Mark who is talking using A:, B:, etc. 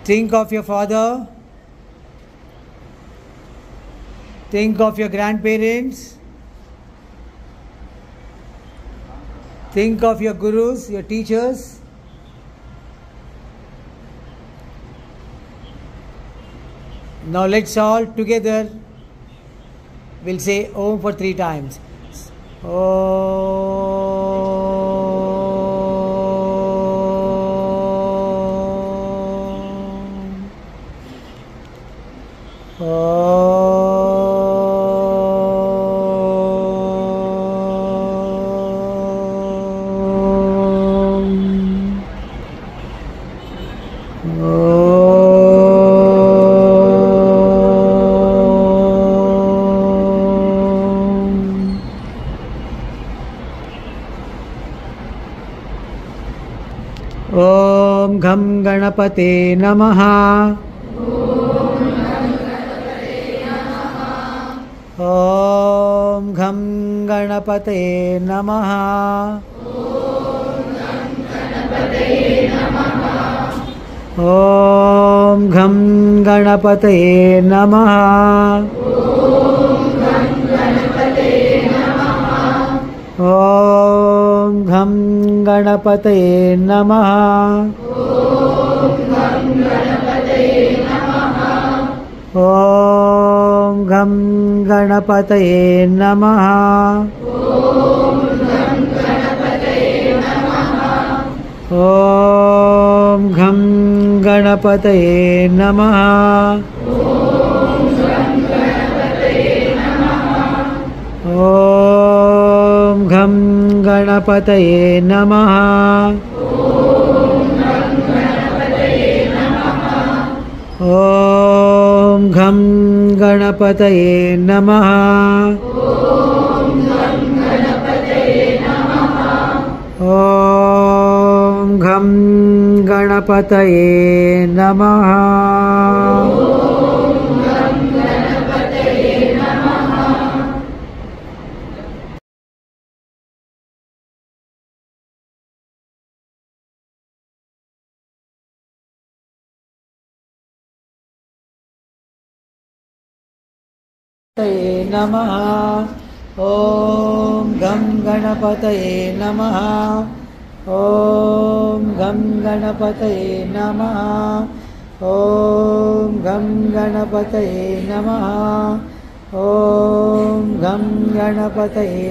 A: Think of your father. Think of your grandparents. Think of your gurus, your teachers. Now let's all together, we'll say Om for 3 times. ओम घम गणपते नमः। ओम घम गणपते नमः। ओम घम गणपते नमः। ओम घम गणपते नमः। ओम घम गणपते नमः। ओम घम गणपते नमः। ओम घम गणपते नमः। ओम घम गणपते नमः। ओम घम गणपते नमः। नमः। ओम घम गणपतये नमः। ओम घम गणपतये नमः। ओम घम गणपतये नमः। ओम घम गणपतये